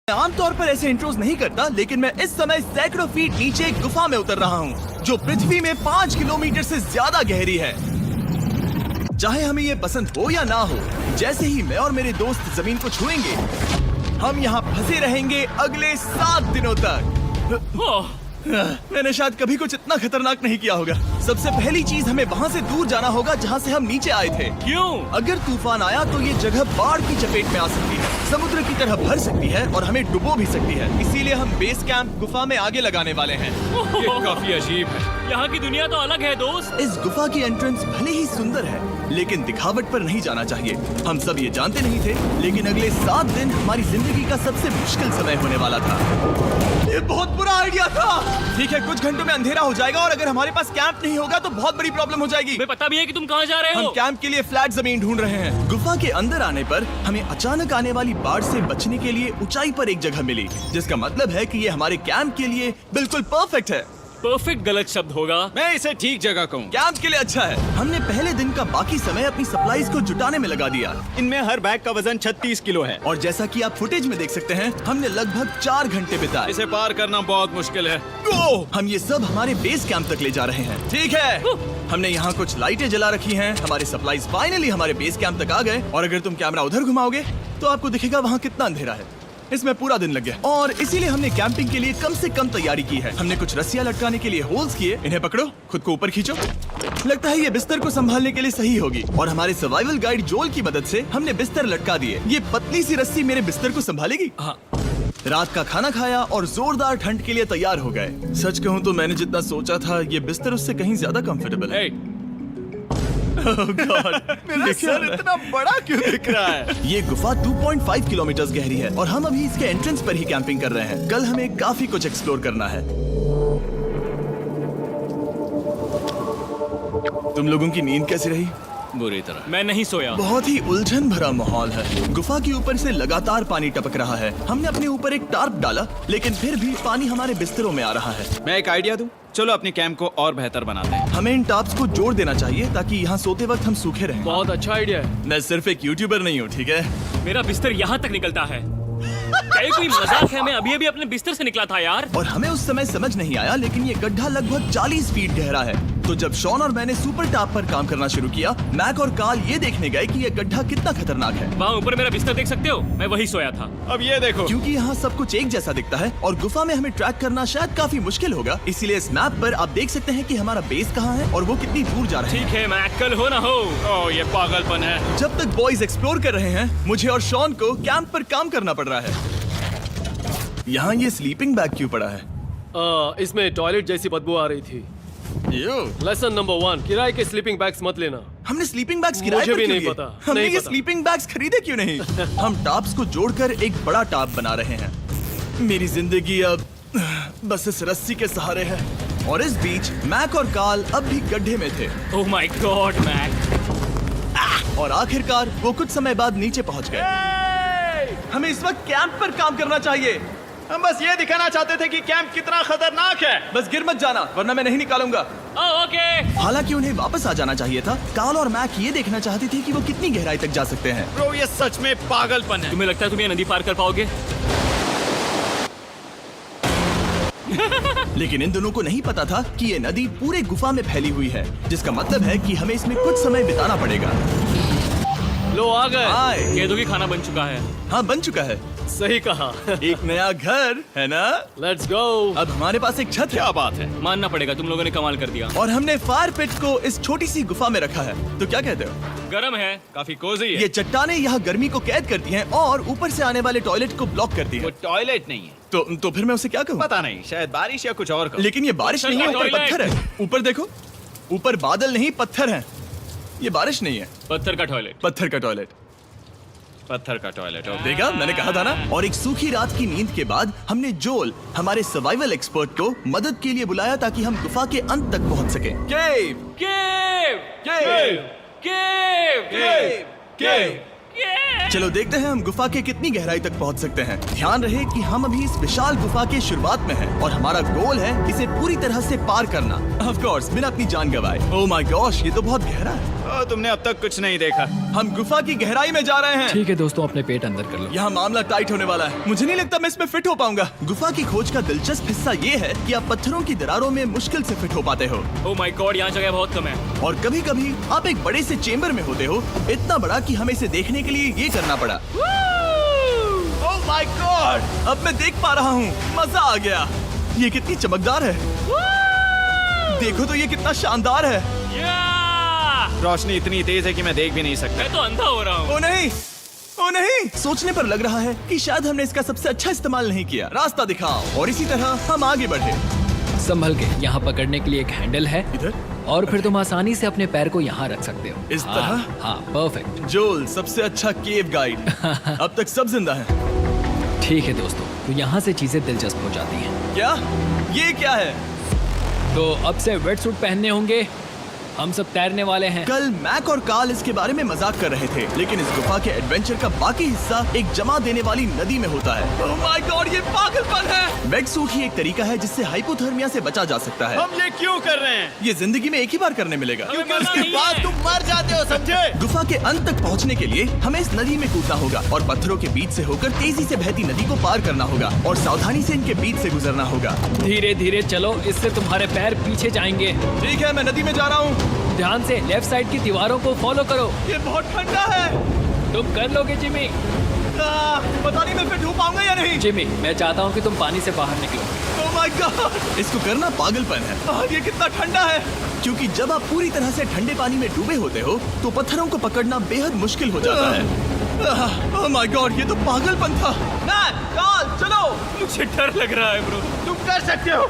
मैं आमतौर पर ऐसे इंट्रोज नहीं करता, लेकिन मैं इस समय सैकड़ों फीट नीचे एक गुफा में उतर रहा हूँ जो पृथ्वी में 5 किलोमीटर से ज्यादा गहरी है। चाहे हमें ये पसंद हो या ना हो, जैसे ही मैं और मेरे दोस्त जमीन को छुएंगे, हम यहाँ फंसे रहेंगे अगले 7 दिनों तक। मैंने शायद कभी कुछ इतना खतरनाक नहीं किया होगा। सबसे पहली चीज, हमें वहाँ से दूर जाना होगा जहाँ से हम नीचे आए थे। क्यों? अगर तूफान आया तो ये जगह बाढ़ की चपेट में आ सकती है, समुद्र की तरह भर सकती है और हमें डुबो भी सकती है। इसीलिए हम बेस कैंप गुफा में आगे लगाने वाले हैं। ये काफी अजीब है। यहाँ की दुनिया तो अलग है दोस्त। इस गुफा की एंट्रेंस भले ही सुंदर है, लेकिन दिखावट पर नहीं जाना चाहिए। हम सब ये जानते नहीं थे, लेकिन अगले 7 दिन हमारी जिंदगी का सबसे मुश्किल समय होने वाला था। ये बहुत बुरा आइडिया था। ठीक है, कुछ घंटों में अंधेरा हो जाएगा और अगर हमारे पास कैंप नहीं होगा तो बहुत बड़ी प्रॉब्लम हो जाएगी। तुम्हें पता भी है कि तुम कहाँ जा रहे हम हो? कैंप के लिए फ्लैट जमीन ढूंढ रहे हैं। गुफा के अंदर आने पर हमें अचानक आने वाली बाढ़ से बचने के लिए ऊंचाई पर एक जगह मिली, जिसका मतलब है कि ये हमारे कैंप के लिए बिल्कुल परफेक्ट है। परफेक्ट गलत शब्द होगा। मैं इसे ठीक जगह कहूँ। कैंप के लिए अच्छा है। हमने पहले दिन का बाकी समय अपनी सप्लाईज को जुटाने में लगा दिया। इनमें हर बैग का वजन 36 किलो है। और जैसा कि आप फुटेज में देख सकते हैं, हमने लगभग 4 घंटे बिताए। इसे पार करना बहुत मुश्किल है। हम ये सब हमारे बेस कैंप तक ले जा रहे हैं। ठीक है, हमने यहाँ कुछ लाइटें जला रखी हैं। हमारे सप्लाईज फाइनली हमारे बेस कैंप तक आ गए। और अगर तुम कैमरा उधर घुमाओगे तो आपको दिखेगा वहाँ कितना अंधेरा है। इसमें पूरा दिन लग गया और इसीलिए हमने कैंपिंग के लिए कम से कम तैयारी की है। हमने कुछ रस्सियां लटकाने के लिए होल्स किए। इन्हें पकड़ो, खुद को ऊपर खींचो। लगता है ये बिस्तर को संभालने के लिए सही होगी। और हमारे सर्वाइवल गाइड जोल की मदद से हमने बिस्तर लटका दिए। ये पतली सी रस्सी मेरे बिस्तर को संभालेगी। हाँ। रात का खाना खाया और जोरदार ठंड के लिए तैयार हो गए। सच कहूँ तो मैंने जितना सोचा था, ये बिस्तर उससे कहीं ज्यादा कंफर्टेबल है। Oh God, मेरा सर इतना बड़ा क्यों दिख रहा है? ये गुफा 2.5 किलोमीटर गहरी है और हम अभी इसके एंट्रेंस पर ही कैंपिंग कर रहे हैं। कल हमें काफी कुछ एक्सप्लोर करना है। तुम लोगों की नींद कैसी रही? बुरी तरह। मैं नहीं सोया। बहुत ही उलझन भरा माहौल है। गुफा के ऊपर से लगातार पानी टपक रहा है। हमने अपने ऊपर एक टार्प डाला, लेकिन फिर भी पानी हमारे बिस्तरों में आ रहा है। मैं एक आइडिया दूं? चलो अपने कैंप को और बेहतर बनाते हैं। हमें इन टार्प्स को जोड़ देना चाहिए ताकि यहाँ सोते वक्त हम सूखे रहें। बहुत अच्छा आइडिया है। मैं सिर्फ एक यूट्यूबर नहीं हूँ, ठीक है? मेरा बिस्तर यहाँ तक निकलता है। क्या ये कोई मजाक है? मैं अभी अपने बिस्तर से निकला था यार। और हमें उस समय समझ नहीं आया, लेकिन ये गड्ढा लगभग 40 फीट गहरा है। तो जब शॉन और मैंने सुपर टॉप पर काम करना शुरू किया, मैक और कार्ल ये देखने गए कि ये गड्ढा कितना खतरनाक है। वहाँ ऊपर मेरा बिस्तर देख सकते हो? मैं वही सोया था। अब ये देखो। क्योंकि यहाँ सब कुछ एक जैसा दिखता है और गुफा में हमें ट्रैक करना शायद काफी मुश्किल होगा, इसीलिए इस मैप पर आप देख सकते हैं कि हमारा बेस कहाँ है और वो कितनी दूर जा रहा है। ठीक है, मैं कल हो ना हो। ओह, ये पागलपन है। जब तक बॉयज एक्सप्लोर कर रहे हैं, मुझे और शॉन को कैंप पर काम करना पड़ रहा है। यहाँ ये स्लीपिंग बैग क्यों पड़ा है? इसमें टॉयलेट जैसी बदबू आ रही थी। लेसन नंबर 1, किराए के स्लीपिंग बैग्स मत लेना। हमने स्लीपिंग बैग्स किराए मुझे पर भी क्यों नहीं लिए? पता, हमने नहीं ये पता। स्लीपिंग बैग्स खरीदे क्यों नहीं? हम टॉप्स को जोड़कर एक बड़ा टॉप बना रहे हैं। मेरी जिंदगी अब बस इस रस्सी के सहारे है। और इस बीच मैक और कार्ल अब भी गड्ढे में थे। Oh my God Mac. और आखिरकार वो कुछ समय बाद नीचे पहुंच गए। हमें इस वक्त कैंप पर काम करना चाहिए। हम बस ये दिखाना चाहते थे कि कैंप कितना खतरनाक है। बस गिर मत जाना, वरना मैं नहीं निकालूंगा। ओके। हालांकि उन्हें वापस आ जाना चाहिए था। कार्ल और मैक ये देखना चाहते थे कि वो कितनी गहराई तक जा सकते हैं। ब्रो, ये सच में पागलपन है। तुम्हें लगता है तुम ये नदी पार कर पाओगे? लेकिन इन दोनों को नहीं पता था कि ये नदी पूरे गुफा में फैली हुई है, जिसका मतलब है कि हमें इसमें कुछ समय बिताना पड़ेगा। लो आ गए। हाय। कह दो कि खाना बन चुका है। हाँ, बन चुका है। सही कहा। एक नया घर है ना? Let's go. अब हमारे पास एक छत है। क्या बात है। मानना पड़ेगा, तुम लोगों ने कमाल कर दिया। और हमने फायर पिट को इस छोटी सी गुफा में रखा है। तो क्या कहते हो? गरम है। काफी कोजी है। ये चट्टानें यहाँ गर्मी को कैद करती हैं और ऊपर से आने वाले टॉयलेट को ब्लॉक करती वो हैं। टॉयलेट नहीं है। तो फिर मैं उसे क्या कहूँ? पता नहीं, शायद बारिश या कुछ और। लेकिन ये बारिश नहीं है, ऊपर टॉयलेट। पत्थर है। ऊपर देखो, ऊपर बादल नहीं पत्थर है। ये बारिश नहीं है, पत्थर का टॉयलेट। पत्थर का टॉयलेट। पत्थर का टॉयलेट। देखा, मैंने कहा था ना। और एक सूखी रात की नींद के बाद हमने जोल, हमारे सर्वाइवल एक्सपर्ट को मदद के लिए बुलाया ताकि हम गुफा के अंत तक पहुंच सके। केव, केव, केव, केव, केव, केव। केव। चलो देखते हैं हम गुफा के कितनी गहराई तक पहुंच सकते हैं। ध्यान रहे कि हम अभी इस विशाल गुफा के शुरुआत में हैं और हमारा गोल है इसे पूरी तरह से पार करना। ऑफ कोर्स, बिना अपनी जान गंवाए। ओह माय गॉश, ये तो बहुत गहरा है। तुमने अब तक कुछ नहीं देखा। हम गुफा की गहराई में जा रहे हैं। ठीक है दोस्तों, अपने पेट अंदर कर लो। यहाँ मामला टाइट होने वाला है। मुझे नहीं लगता मैं इसमें फिट हो पाऊंगा। गुफा की खोज का दिलचस्प हिस्सा ये है कि आप पत्थरों की दरारों में मुश्किल से फिट हो पाते हो, ओह माय गॉड, यहाँ जगह बहुत कम है। और कभी कभी आप एक बड़े से चेम्बर में होते हो, इतना बड़ा कि हमें इसे देखने के लिए ये करना पड़ा। ओह माय गॉड, अब मैं देख पा रहा हूँ। मजा आ गया। ये कितनी चमकदार है। देखो तो ये कितना शानदार है। रोशनी इतनी तेज है कि मैं देख भी नहीं सकता। मैं तो अंधा हो रहा हूँ। ओ नहीं, ओ नहीं, सोचने पर लग रहा है कि शायद हमने इसका सबसे अच्छा इस्तेमाल नहीं किया। रास्ता दिखाओ। और इसी तरह हम आगे बढ़े। संभल के, यहाँ पकड़ने के लिए एक हैंडल है इधर और फिर तुम आसानी से अपने पैर को यहाँ रख सकते हो। इस हाँ, तरह? हाँ, परफेक्ट। जोल सबसे अच्छा केव गाइड। अब तक सब जिंदा हैं। ठीक है दोस्तों, तो यहाँ से चीजें दिलचस्प हो जाती हैं। क्या? ये क्या है? तो अब से वेट सूट पहनने होंगे। हम सब तैरने वाले हैं। कल मैक और कार्ल इसके बारे में मजाक कर रहे थे, लेकिन इस गुफा के एडवेंचर का बाकी हिस्सा एक जमा देने वाली नदी में होता है। ओह माय गॉड, ये पागलपन है। वेट सूट ही एक तरीका है जिससे हाइपोथर्मिया से बचा जा सकता है। हम ये क्यों कर रहे हैं? ये जिंदगी में एक ही बार करने मिलेगा। क्योंकि उसके बाद तुम मर जाते हो, समझे? गुफा के अंत तक पहुंचने के लिए हमें इस नदी में कूदना होगा और पत्थरों के बीच से होकर तेजी से बहती नदी को पार करना होगा और सावधानी से इनके बीच से गुजरना होगा। धीरे धीरे चलो, इससे तुम्हारे पैर पीछे जाएंगे। ठीक है, मैं नदी में जा रहा हूँ। ध्यान से लेफ्ट साइड की दीवारों को फॉलो करो। ये बहुत ठंडा है। तुम कर लोगे जिमी। पता नहीं मैं फिट हो पाऊंगा या नहीं। जिमी, मैं चाहता हूँ कि तुम पानी से बाहर निकलो। ओह माय गॉड, इसको करना पागलपन है। ये कितना ठंडा है। क्योंकि जब आप पूरी तरह से ठंडे पानी में डूबे होते हो तो पत्थरों को पकड़ना बेहद मुश्किल हो जाता है। ओह माय गॉड, ये तो पागलपन था। कार्ल, चलो। मुझे डर लग रहा है ब्रो। तुम कर सकते हो।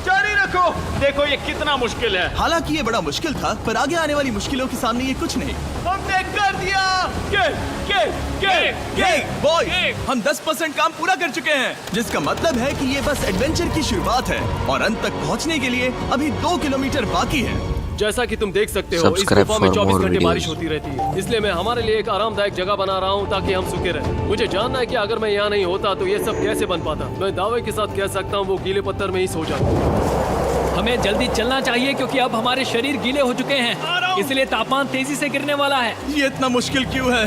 जारी रखो। देखो ये कितना मुश्किल है। हालांकि ये बड़ा मुश्किल था, पर आगे आने वाली मुश्किलों के सामने ये कुछ नहीं। हमने कर दिया। बॉय, हम 10% काम पूरा कर चुके हैं, जिसका मतलब है कि ये बस एडवेंचर की शुरुआत है और अंत तक पहुंचने के लिए अभी 2 किलोमीटर बाकी है। जैसा कि तुम देख सकते हो, इस Subscribe गुफा में for 24 more घंटे बारिश videos. होती रहती है। इसलिए मैं हमारे लिए एक आरामदायक जगह बना रहा हूँ ताकि हम सूखे रहें। मुझे जानना है कि अगर मैं यहाँ नहीं होता तो ये सब कैसे बन पाता। मैं दावे के साथ कह सकता हूँ वो गीले पत्थर में ही सो जाता। हमें जल्दी चलना चाहिए क्योंकि अब हमारे शरीर गीले हो चुके हैं, इसलिए तापमान तेजी से गिरने वाला है। ये इतना मुश्किल क्यों है?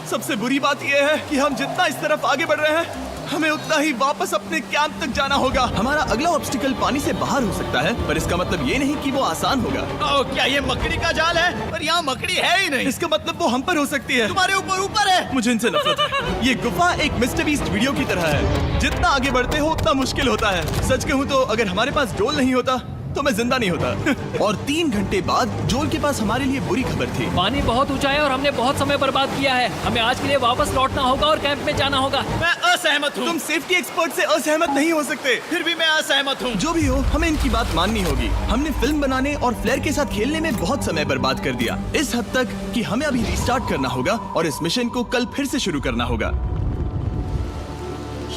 सबसे बुरी बात यह है कि हम जितना इस तरफ आगे बढ़ रहे हैं, हमें उतना ही वापस अपने कैंप तक जाना होगा। हमारा अगला ऑब्स्टिकल पानी से बाहर हो सकता है, पर इसका मतलब ये नहीं कि वो आसान होगा। ओह, क्या ये मकड़ी का जाल है? पर यहाँ मकड़ी है ही नहीं। इसका मतलब वो हम पर हो सकती है। तुम्हारे ऊपर है। मुझे इनसे नफरत है। ये गुफा एक मिस्टर बीस्ट वीडियो की तरह है। जितना आगे बढ़ते हो उतना मुश्किल होता है। सच कहूँ तो अगर हमारे पास जोल नहीं होता तो मैं जिंदा नहीं होता। और 3 घंटे बाद जोल के पास हमारे लिए बुरी खबर थी। पानी बहुत ऊंचा है और हमने बहुत समय बर्बाद किया है। हमें आज के लिए वापस लौटना होगा और कैंप में जाना होगा। मैं असहमत हूँ। तुम सेफ्टी एक्सपर्ट से असहमत नहीं हो सकते। फिर भी मैं असहमत हूँ। जो भी हो, हमें इनकी बात माननी होगी। हमने फिल्म बनाने और फ्लेयर के साथ खेलने में बहुत समय बर्बाद कर दिया, इस हद तक कि हमें अभी रिस्टार्ट करना होगा और इस मिशन को कल फिर से शुरू करना होगा।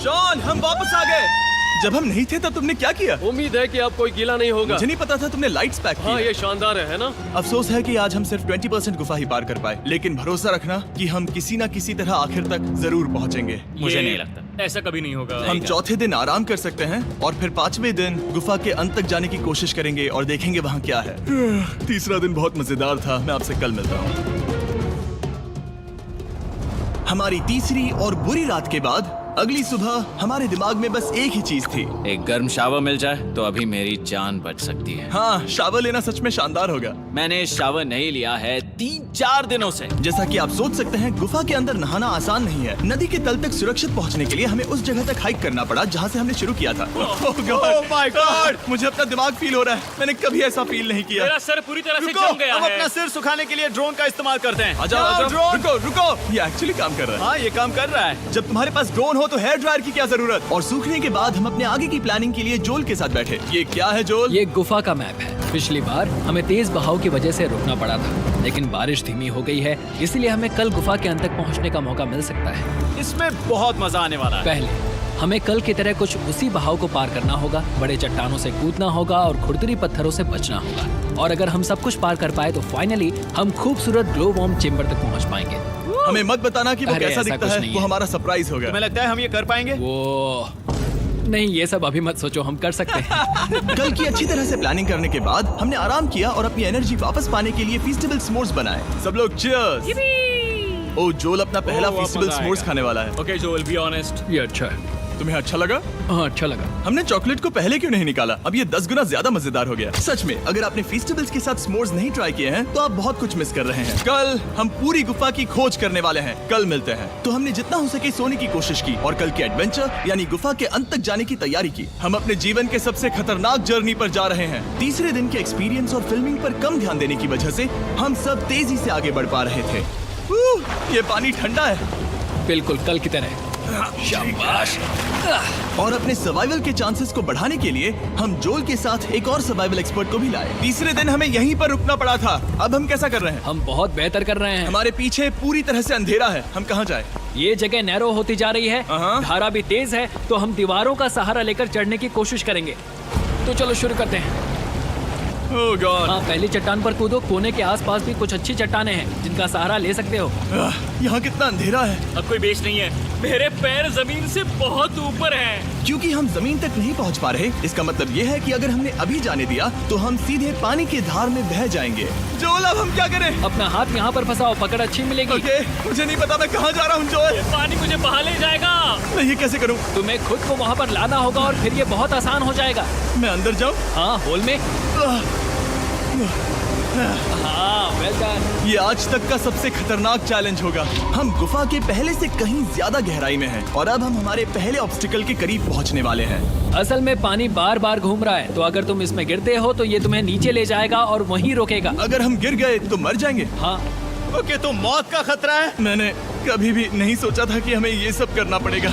शॉन, हम वापस आ गए। जब हम नहीं थे तब तुमने क्या किया? उम्मीद है कि अब कोई गीला नहीं होगा। मुझे नहीं पता था तुमने लाइट्स पैक हाँ, की। ये शानदार है ना? अफसोस है कि आज हम सिर्फ 20% गुफा ही पार कर पाए, लेकिन भरोसा रखना कि हम किसी न किसी तरह आखिर तक जरूर पहुंचेंगे। मुझे नहीं लगता ऐसा कभी नहीं होगा। हम चौथे दिन आराम कर सकते हैं और फिर 5वें दिन गुफा के अंत तक जाने की कोशिश करेंगे और देखेंगे वहाँ क्या है। तीसरा दिन बहुत मजेदार था। मैं आपसे कल मिलता हूँ। हमारी तीसरी और बुरी रात के बाद अगली सुबह हमारे दिमाग में बस एक ही चीज थी। एक गर्म शावर मिल जाए तो अभी मेरी जान बच सकती है। हाँ, शावर लेना सच में शानदार होगा। मैंने शावर नहीं लिया है 3-4 दिनों से। जैसा कि आप सोच सकते हैं, गुफा के अंदर नहाना आसान नहीं है। नदी के तल तक सुरक्षित पहुंचने के लिए हमें उस जगह तक हाइक करना पड़ा जहां से हमने शुरू किया था। Oh my God! मुझे अपना दिमाग फील हो रहा है। मैंने कभी ऐसा फील नहीं किया। मेरा सर पूरी तरह से रुको, जम गया हम है। अपना सिर सुखाने के लिए ड्रोन का इस्तेमाल करते हैं। आजाओ, ड्रोन। रुको रुको, ये एक्चुअली काम कर रहा है। हाँ, ये काम कर रहा है। जब तुम्हारे पास ड्रोन हो तो हेयर ड्रायर की क्या जरूरत। और सूखने के बाद हम अपने आगे की प्लानिंग के लिए जोल के साथ बैठे। ये क्या है जोल? ये गुफा का मैप है। पिछली बार हमें तेज बहाव की वजह से रुकना पड़ा था, लेकिन बारिश धीमी हो गई है, इसलिए हमें कल गुफा के अंत तक पहुंचने का मौका मिल सकता है। इसमें बहुत मजा आने वाला है। पहले हमें कल की तरह कुछ उसी बहाव को पार करना होगा, बड़े चट्टानों से कूदना होगा और खुरदुरी पत्थरों से बचना होगा। और अगर हम सब कुछ पार कर पाए तो फाइनली हम खूबसूरत ग्लो वार्म चेम्बर तक पहुंच पाएंगे। हमें मत बताना कि वो अरे, कैसा ऐसा दिखता कुछ है। नहीं वो है। हमारा सरप्राइज होगा। तुम्हें लगता है हम ये कर पाएंगे? वो नहीं, ये सब अभी मत सोचो, हम कर सकते हैं। कल की अच्छी तरह से प्लानिंग करने के बाद हमने आराम किया और अपनी एनर्जी वापस पाने के लिए फीस्टेबल s'mores बनाए। सब लोग cheers! ओ जोल अपना पहला वाह, फीस्टेबल मजा s'mores आएगा। खाने वाला है। ओके जोल, बी ऑनेस्ट। ये अच्छा है। तुम्हें अच्छा लगा? हाँ, अच्छा लगा। हमने चॉकलेट को पहले क्यों नहीं निकाला? अब ये 10 गुना ज्यादा मजेदार हो गया। सच में, अगर आपने फीस्टेबल्स के साथ s'mores नहीं ट्राई किए हैं तो आप बहुत कुछ मिस कर रहे हैं। कल हम पूरी गुफा की खोज करने वाले हैं। कल मिलते हैं। तो हमने जितना हो सके सोने की कोशिश की और कल के एडवेंचर यानी गुफा के अंत तक जाने की तैयारी की। हम अपने जीवन के सबसे खतरनाक जर्नी पर जा रहे हैं। तीसरे दिन के एक्सपीरियंस और फिल्मिंग पर कम ध्यान देने की वजह से हम सब तेजी से आगे बढ़ पा रहे थे। ये पानी ठंडा है। बिल्कुल कल की तरह। शाबाश। और अपने सर्वाइवल के चांसेस को बढ़ाने के लिए हम जोल के साथ एक और सर्वाइवल एक्सपर्ट को भी लाए। तीसरे दिन हमें यहीं पर रुकना पड़ा था। अब हम कैसा कर रहे हैं? हम बहुत बेहतर कर रहे हैं। हमारे पीछे पूरी तरह से अंधेरा है। हम कहाँ जाए? ये जगह नैरो होती जा रही है, हाँ। धारा भी तेज है, तो हम दीवारों का सहारा लेकर चढ़ने की कोशिश करेंगे। तो चलो शुरू करते हैं। ओह गॉड। हाँ, पहली चट्टान पर कूदो। कोने के आसपास भी कुछ अच्छी चट्टानें हैं जिनका सहारा ले सकते हो। यहाँ कितना अंधेरा है। अब कोई बेस नहीं है। मेरे पैर जमीन से बहुत ऊपर हैं। क्योंकि हम जमीन तक नहीं पहुँच पा रहे, इसका मतलब ये है कि अगर हमने अभी जाने दिया तो हम सीधे पानी की धार में बह जाएंगे। जोल, अब हम क्या करें? अपना हाथ यहाँ पर फंसाओ, पकड़ अच्छी मिलेगी। ओके, मुझे नहीं पता मैं कहाँ जा रहा हूँ जोल। पानी मुझे बहा ले जाएगा। मैं ये कैसे करूँ? तुम्हें खुद को वहाँ पर लाना होगा और फिर ये बहुत आसान हो जाएगा। मैं अंदर जाऊँ? हाँ, होल में। हाँ, वेल डन। ये आज तक का सबसे खतरनाक चैलेंज होगा। हम गुफा के पहले से कहीं ज्यादा गहराई में हैं और अब हम हमारे पहले ऑब्स्टिकल के करीब पहुंचने वाले हैं। असल में पानी बार बार घूम रहा है, तो अगर तुम इसमें गिरते हो तो ये तुम्हें नीचे ले जाएगा और वहीं रोकेगा। अगर हम गिर गए तो मर जाएंगे। हाँ, ओके, तो मौत का खतरा है। मैंने कभी भी नहीं सोचा था कि हमें ये सब करना पड़ेगा।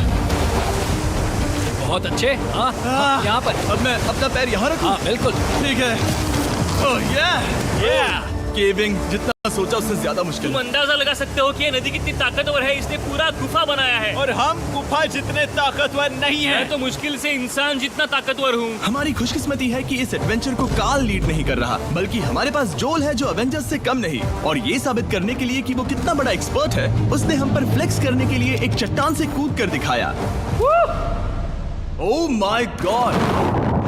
बहुत अच्छे। हाँ, हाँ, यहाँ पर। अब मैं अपना पैर यहाँ रखूं? हाँ, बिल्कुल। ठीक है। ओह yeah! केविंग जितना सोचा उससे ज्यादा मुश्किल तुम है। अंदाजा लगा सकते हो कि ये नदी कितनी ताकतवर है। इसने पूरा गुफा बनाया है। और हम गुफा जितने ताकतवर नहीं मैं हैं। तो मुश्किल से इंसान जितना ताकतवर हूँ। हमारी खुशकिस्मती है कि इस एडवेंचर को काल लीड नहीं कर रहा, बल्कि हमारे पास जोल है जो अवेंजर्स से कम नहीं। और ये साबित करने के लिए कि वो कितना बड़ा एक्सपर्ट है, उसने हम पर फ्लेक्स करने के लिए एक चट्टान से कूद कर दिखाया। ओह माय गॉड,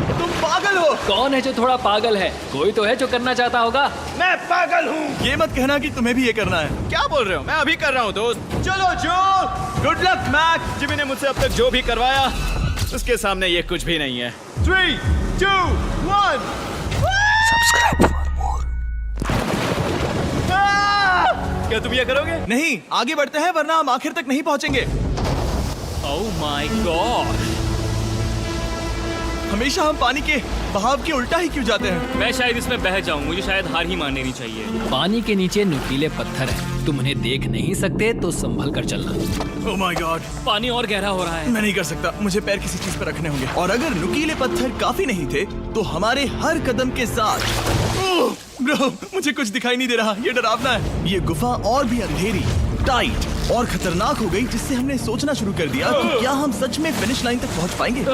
तुम पागल हो। कौन है जो थोड़ा पागल है? कोई तो है जो करना चाहता होगा। मैं पागल हूँ। ये मत कहना कि तुम्हें भी ये करना है। क्या बोल रहे हो? मैं अभी कर रहा हूँ दोस्त। चलो जो, गुड लक मैक। जिमी ने मुझसे अब तक जो भी करवाया उसके सामने ये कुछ भी नहीं है। 3, 2, 1। क्या तुम ये करोगे? नहीं, आगे बढ़ते हैं वरना हम आखिर तक नहीं पहुंचेंगे। ओह माय गॉड। हमेशा हम पानी के बहाव के उल्टा ही क्यों जाते हैं? मैं शायद इसमें बह जाऊं। मुझे शायद हार ही मान लेनी चाहिए। पानी के नीचे नुकीले पत्थर हैं। तुम उन्हें देख नहीं सकते तो संभल कर चलना। ओह माय गॉड, पानी और गहरा हो रहा है। मैं नहीं कर सकता। मुझे पैर किसी चीज पर रखने होंगे। और अगर नुकीले पत्थर काफी नहीं थे तो हमारे हर कदम के साथ ब्रो, मुझे कुछ दिखाई नहीं दे रहा। ये डरावना है। ये गुफा और भी अंधेरी, टाइट और खतरनाक हो गई, जिससे हमने सोचना शुरू कर दिया कि क्या हम सच में फिनिश लाइन तक पहुंच पाएंगे।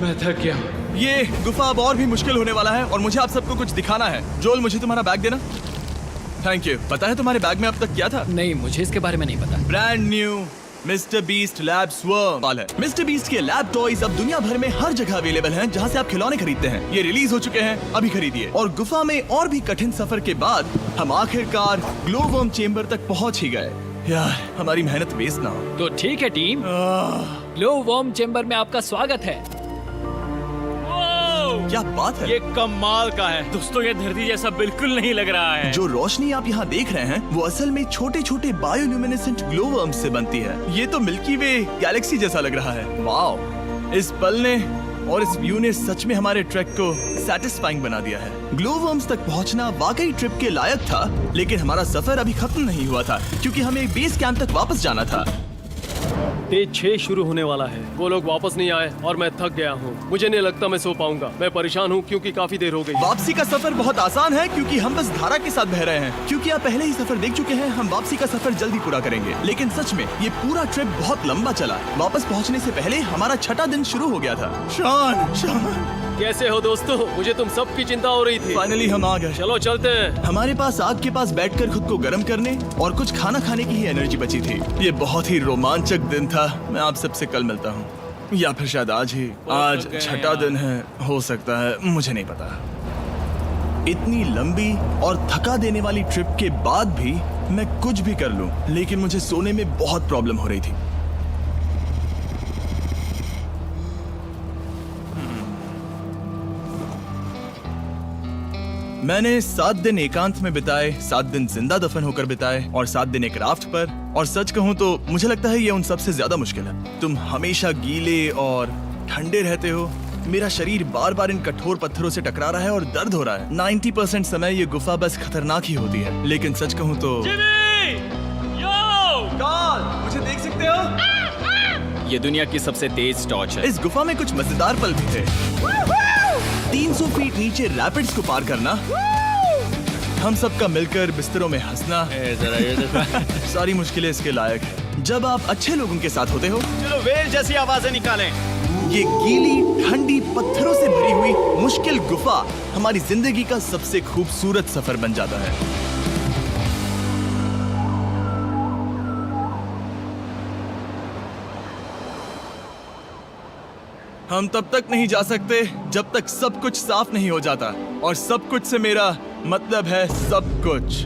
मैं थक गया। ये गुफा अब और भी मुश्किल होने वाला है और मुझे आप सबको कुछ दिखाना है। जोल, मुझे तुम्हारा बैग देना। Thank you. पता है तुम्हारे बैग में अब तक क्या था? नहीं, मुझे इसके बारे में नहीं पता। Brand new mister beast lab swarm है। मिस्टर बीस्ट के लैब टॉयज अब दुनिया भर में हर जगह अवेलेबल हैं जहां से आप खिलौने खरीदते हैं। ये रिलीज हो चुके हैं, अभी खरीदिए। और गुफा में और भी कठिन सफर के बाद हम आखिरकार ग्लोवर्म चेंबर तक पहुंच ही गए। यार, हमारी मेहनत वेस्ट ना हो। तो ठीक है टीम, ग्लो वर्म चेंबर में आपका स्वागत है। ओह! क्या बात है। ये कमाल का है। दोस्तों, ये धरती जैसा बिल्कुल नहीं लग रहा है। जो रोशनी आप यहाँ देख रहे हैं वो असल में छोटे छोटे बायोल्यूमिनेसेंट ग्लोवर्म्स से बनती है। ये तो मिल्की वे गैलेक्सी जैसा लग रहा है। वाओ, इस पल ने और इस व्यू ने सच में हमारे ट्रैक को सैटिस्फाइंग बना दिया है। ग्लोवर्म्स तक पहुंचना वाकई ट्रिप के लायक था, लेकिन हमारा सफर अभी खत्म नहीं हुआ था क्योंकि हमें बेस कैंप तक वापस जाना था। डे 6 शुरू होने वाला है। वो लोग वापस नहीं आए और मैं थक गया हूँ। मुझे नहीं लगता मैं सो पाऊंगा। मैं परेशान हूँ क्योंकि काफी देर हो गई। वापसी का सफर बहुत आसान है क्योंकि हम बस धारा के साथ बह रहे हैं। क्योंकि आप पहले ही सफर देख चुके हैं, हम वापसी का सफर जल्दी पूरा करेंगे। लेकिन सच में ये पूरा ट्रिप बहुत लंबा चला। वापस पहुंचने से पहले हमारा छठा दिन शुरू हो गया था। शान, कैसे हो दोस्तों? मुझे तुम सबकी चिंता हो रही थी। फाइनली हम आ गए। चलो चलते हैं। हमारे पास आग के पास बैठकर खुद को गर्म करने और कुछ खाना खाने की ही एनर्जी बची थी। ये बहुत ही रोमांचक दिन था। मैं आप सबसे कल मिलता हूँ, या फिर शायद आज ही। आज गए छठा यार। दिन है, हो सकता है, मुझे नहीं पता। इतनी लंबी और थका देने वाली ट्रिप के बाद भी मैं कुछ भी कर लूं, लेकिन मुझे सोने में बहुत प्रॉब्लम हो रही थी। मैंने 7 दिन एकांत में बिताए, 7 दिन जिंदा दफन होकर बिताए और 7 दिन एक राफ्ट पर। और सच कहूं तो मुझे लगता है ये उन सबसे ज्यादा मुश्किल है। तुम हमेशा गीले और ठंडे रहते हो। मेरा शरीर बार बार इन कठोर पत्थरों से टकरा रहा है और दर्द हो रहा है। 90% समय ये गुफा बस खतरनाक ही होती है, लेकिन सच कहूं तो कॉल, मुझे देख सकते हो? ये दुनिया की सबसे तेज टॉर्च है। इस गुफा में कुछ मजेदार पल भी थे। 300 फीट नीचे रैपिड्स को पार करना, हम सबका मिलकर बिस्तरों में हंसना, सारी मुश्किलें इसके लायक है जब आप अच्छे लोगों के साथ होते हो। चलो वेल जैसी आवाजें निकालें। ये गीली ठंडी पत्थरों से भरी हुई मुश्किल गुफा हमारी जिंदगी का सबसे खूबसूरत सफर बन जाता है। हम तब तक नहीं जा सकते जब तक सब कुछ साफ नहीं हो जाता, और सब कुछ से मेरा मतलब है सब कुछ।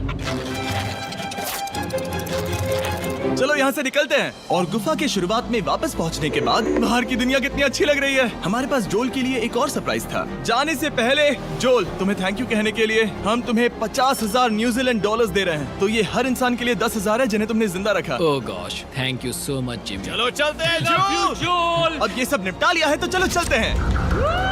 चलो यहाँ से निकलते हैं। और गुफा के शुरुआत में वापस पहुँचने के बाद बाहर की दुनिया कितनी अच्छी लग रही है। हमारे पास जोल के लिए एक और सरप्राइज था। जाने से पहले जोल, तुम्हें थैंक यू कहने के लिए हम तुम्हें 50,000 न्यूजीलैंड डॉलर्स दे रहे हैं। तो ये हर इंसान के लिए 10,000 है जिन्हें तुमने जिंदा रखा। Oh gosh, thank you so much Jimmy. चलो चलते हैं जोल। अब ये सब निपटा लिया है तो चलो चलते हैं।